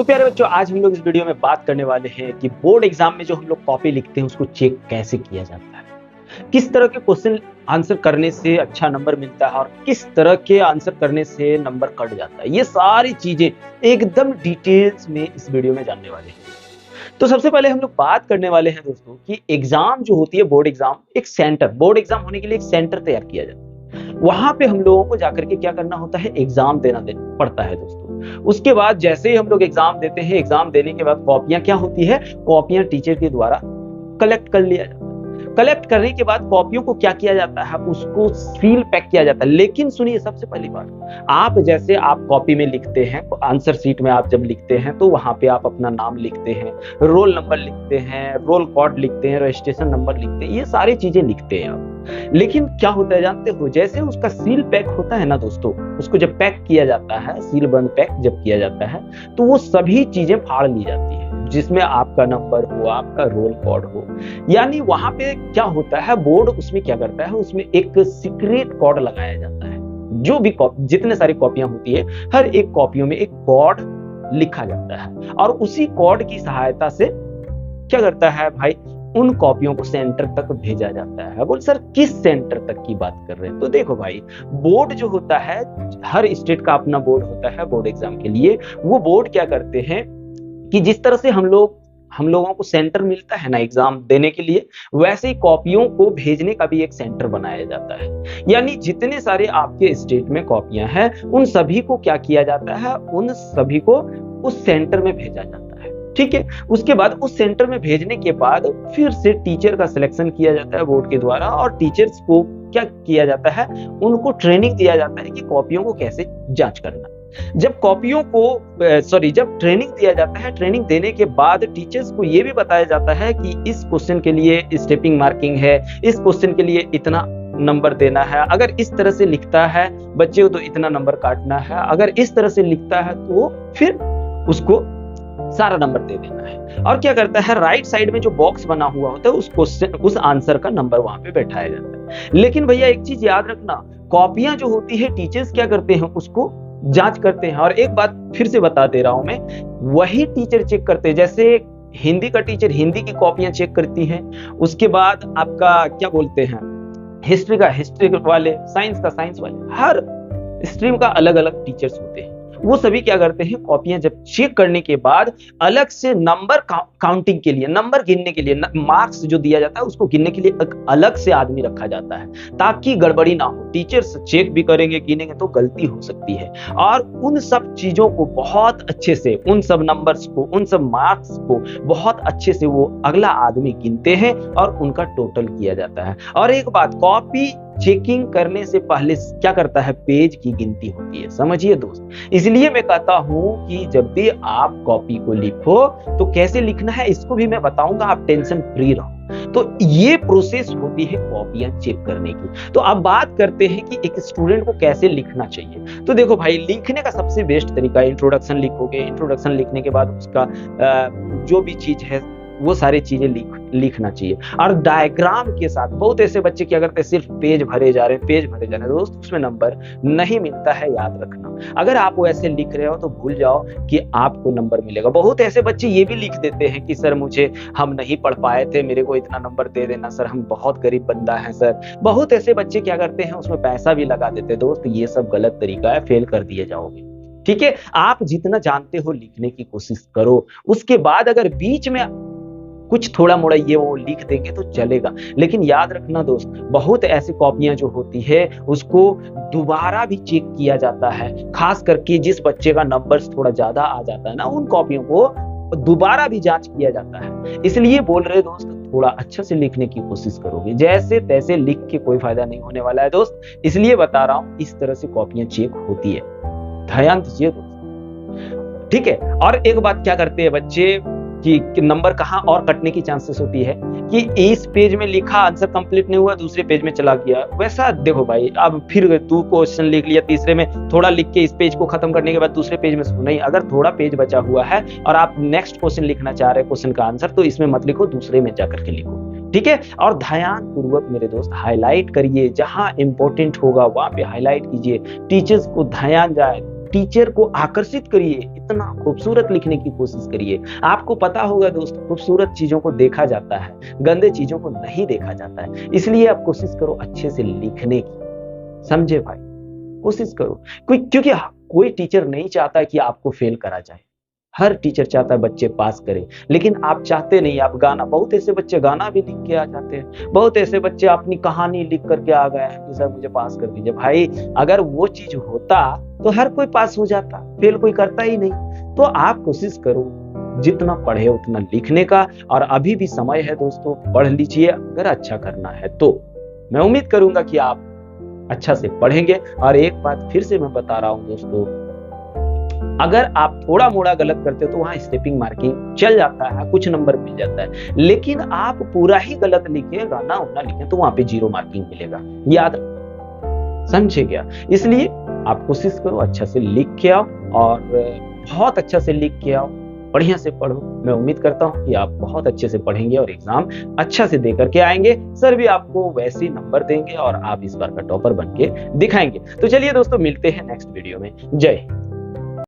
तो प्यारे बच्चों, आज हम लोग इस वीडियो में बात करने वाले हैं कि बोर्ड एग्जाम में जो हम लोग कॉपी लिखते हैं उसको चेक कैसे किया जाता है, किस तरह के क्वेश्चन आंसर करने से अच्छा नंबर मिलता है और किस तरह के आंसर करने से नंबर कट जाता है। ये सारी चीजें एकदम डिटेल्स में इस वीडियो में जानने वाले हैं। तो सबसे पहले हम लोग बात करने वाले हैं दोस्तों कि एग्जाम जो होती है बोर्ड एग्जाम, एक सेंटर, बोर्ड एग्जाम होने के लिए एक सेंटर तैयार किया जाता है। वहां पे हम लोगों को जाकर के क्या करना होता है, एग्जाम देना पड़ता है दोस्तों। उसके बाद जैसे ही हम लोग एग्जाम देते हैं, एग्जाम देने के बाद कॉपियां क्या होती है, कॉपियां टीचर के द्वारा कलेक्ट कर लिया जाता है। कलेक्ट करने के बाद कॉपियों को क्या किया जाता है, उसको सील पैक किया जाता है। लेकिन सुनिए, सबसे पहली बात, आप जैसे आप कॉपी में लिखते हैं, आंसर शीट में आप जब लिखते हैं तो वहां पे आप अपना नाम लिखते हैं, रोल नंबर लिखते हैं, रोल कोड लिखते हैं, रजिस्ट्रेशन नंबर लिखते हैं, ये सारी चीजें लिखते हैं आप। लेकिन क्या होता है जानते हो, जैसे उसका सील पैक होता है ना दोस्तों, उसको जब पैक किया जाता है, सील बंद पैक जब किया जाता है तो वो सभी चीजें फाड़ ली जाती है, जिसमें आपका नंबर हो, आपका रोल कोड हो। यानी वहां पे क्या होता है, बोर्ड उसमें क्या करता है, उसमें एक सीक्रेट कोड लगाया जाता है। जो भी जितने सारी कॉपियां होती है, हर एक कॉपियों में एक कोड लिखा जाता है और उसी कोड की सहायता से क्या करता है भाई, उन कॉपियों को सेंटर तक भेजा जाता है। बोल सर, किस सेंटर तक की बात कर रहे हैं? तो देखो भाई, बोर्ड जो होता है, हर स्टेट का अपना बोर्ड होता है बोर्ड एग्जाम के लिए। वो बोर्ड क्या करते हैं कि जिस तरह से हम लोगों को सेंटर मिलता है ना एग्जाम देने के लिए, वैसे ही कॉपियों को भेजने का भी एक सेंटर बनाया जाता है। यानी जितने सारे आपके स्टेट में कॉपियां हैं, उन सभी को क्या किया जाता है, उन सभी को उस सेंटर में भेजा जाता है। ठीक है, उसके बाद उस सेंटर में भेजने के बाद फिर से टीचर का सिलेक्शन किया जाता है बोर्ड के द्वारा, और टीचर्स को क्या किया जाता है, उनको ट्रेनिंग दिया जाता है कि कॉपियों को कैसे जांच करना। जब ट्रेनिंग दिया जाता है, ट्रेनिंग देने के बाद टीचर्स को यह भी बताया जाता है कि इस क्वेश्चन के लिए स्टेपिंग मार्किंग है, इस क्वेश्चन के लिए इतना नंबर देना है, अगर इस तरह से लिखता है बच्चे को तो इतना नंबर काटना है, अगर इस तरह से लिखता है तो फिर उसको सारा नंबर दे देना है। और क्या करता है, राइट साइड में जो बॉक्स बना हुआ होता है, उस क्वेश्चन, उस आंसर का नंबर वहां पे बैठाया जाता है। लेकिन भैया एक चीज याद रखना, कॉपियां जो होती है, टीचर्स क्या करते हैं, उसको जांच करते हैं। और एक बात फिर से बता दे रहा हूं मैं, वही टीचर चेक करते हैं। जैसे हिंदी का टीचर हिंदी की कॉपियां चेक करती हैं, उसके बाद आपका क्या बोलते हैं, हिस्ट्री का हिस्ट्री वाले, साइंस का साइंस वाले, हर स्ट्रीम का अलग अलग टीचर्स होते हैं। वो सभी क्या करते हैं, कॉपियां जब चेक करने के बाद अलग से नंबर काउंटिंग के लिए, नंबर गिनने के लिए, मार्क्स जो दिया जाता है उसको गिनने के लिए एक अलग से आदमी रखा जाता है, ताकि गड़बड़ी ना हो। टीचर्स चेक भी करेंगे, गिनेंगे तो गलती हो सकती है। और उन सब चीजों को बहुत अच्छे से, उन सब नंबर्स को, उन सब मार्क्स को बहुत अच्छे से वो अगला आदमी गिनते हैं और उनका टोटल किया जाता है। और एक बात, कॉपी चेकिंग करने से पहले क्या करता है, पेज की गिनती होती है, समझिए दोस्त। इसलिए मैं कहता हूं कि जब भी आप कॉपी को लिखो तो कैसे लिखना है इसको भी मैं बताऊंगा, आप टेंशन फ्री रहो। तो ये प्रोसेस होती है कॉपियां चेक करने की। तो अब बात करते हैं कि एक स्टूडेंट को कैसे लिखना चाहिए। तो देखो भाई, लिखने का सबसे बेस्ट तरीका, इंट्रोडक्शन लिखोगे, इंट्रोडक्शन लिखने के बाद उसका जो भी चीज है वो सारी चीजें लिखना चाहिए। और डायग्राम के साथ, बहुत ऐसे बच्चे क्या करते हैं, सिर्फ पेज भरे जा रहे हैं दोस्त, उसमें नंबर नहीं मिलता है, याद रखना। अगर आप वो ऐसे लिख रहे हो तो भूल जाओ कि आपको नंबर मिलेगा। बहुत ऐसे बच्चे ये भी लिख देते हैं कि सर हम नहीं पढ़ पाए थे, मेरे को इतना नंबर दे देना सर, हम बहुत गरीब बंदा है सर। बहुत ऐसे बच्चे क्या करते हैं, उसमें पैसा भी लगा देते हैं। दोस्त, ये सब गलत तरीका है, फेल कर दिए जाओगे। ठीक है, आप जितना जानते हो लिखने की कोशिश करो। उसके बाद अगर बीच में कुछ थोड़ा मोड़ा ये वो लिख देंगे तो चलेगा। लेकिन याद रखना दोस्त, बहुत ऐसी कॉपियां जो होती है उसको दोबारा भी चेक किया जाता है। खास करके जिस बच्चे का नंबर थोड़ा ज्यादा आ जाता है ना, उन कॉपियों को दोबारा भी जांच किया जाता है। इसलिए बोल रहे दोस्त, थोड़ा अच्छा से लिखने की कोशिश करोगे, जैसे तैसे लिख के कोई फायदा नहीं होने वाला है दोस्त। इसलिए बता रहा हूं, इस तरह से कॉपियां चेक होती है, ध्यान दीजिए दोस्त। ठीक है, और एक बात क्या करते हैं बच्चे कि नंबर कहां और कटने की चांसेस होती है कि इस पेज में लिखा, आंसर कंप्लीट नहीं हुआ, दूसरे पेज में चला गया। वैसा देखो भाई, अब फिर तू क्वेश्चन लिख लिया, तीसरे में थोड़ा लिख के इस पेज को खत्म करने के बाद दूसरे पेज में नहीं, अगर थोड़ा पेज बचा हुआ है और आप नेक्स्ट क्वेश्चन लिखना चाह रहे हैं, क्वेश्चन का आंसर, तो इसमें मत लिखो, दूसरे में जाकर के लिखो। ठीक है, और ध्यान पूर्वक मेरे दोस्त हाईलाइट करिए, जहां इंपॉर्टेंट होगा वहां पे हाईलाइट कीजिए, टीचर्स को ध्यान जाए, टीचर को आकर्षित करिए, इतना खूबसूरत लिखने की कोशिश करिए। आपको पता होगा दोस्तों, खूबसूरत चीजों को देखा जाता है, गंदे चीजों को नहीं देखा जाता है। इसलिए आप कोशिश करो अच्छे से लिखने की, समझे भाई? कोशिश करो, क्योंकि कोई टीचर नहीं चाहता कि आपको फेल करा जाए। हर टीचर चाहता है बच्चे पास करें, लेकिन आप चाहते नहीं। आप गाना, बहुत ऐसे बच्चे गाना भी लिख के आ जाते हैं, बहुत ऐसे बच्चे अपनी कहानी लिख करके आ गए हैं कि सर मुझे पास कर दीजिए। भाई अगर वो चीज होता तो हर कोई पास हो जाता, फेल कोई करता ही नहीं। तो आप कोशिश करो जितना पढ़े उतना लिखने का, और अभी भी समय है दोस्तों, पढ़ लीजिए अगर अच्छा करना है तो। मैं उम्मीद करूंगा कि आप अच्छा से पढ़ेंगे। और एक बात फिर से मैं बता रहा हूं दोस्तों, अगर आप थोड़ा मोड़ा गलत करते हो तो वहां स्टेपिंग मार्किंग चल जाता है, कुछ नंबर मिल जाता है। लेकिन आप पूरा ही गलत लिखे, गाना उना लिखे, तो वहां पे 0 मार्किंग मिलेगा, याद समझे क्या? इसलिए आप कोशिश करो अच्छा से लिख के आओ, और बहुत अच्छा से लिख के आओ, बढ़िया से पढ़ो। मैं उम्मीद करता हूं कि आप बहुत अच्छे से पढ़ेंगे और एग्जाम अच्छा से दे करके आएंगे। सर भी आपको वैसे ही नंबर देंगे और आप इस बार का टॉपर बन के दिखाएंगे। तो चलिए दोस्तों, मिलते हैं नेक्स्ट वीडियो में। जय हिंद।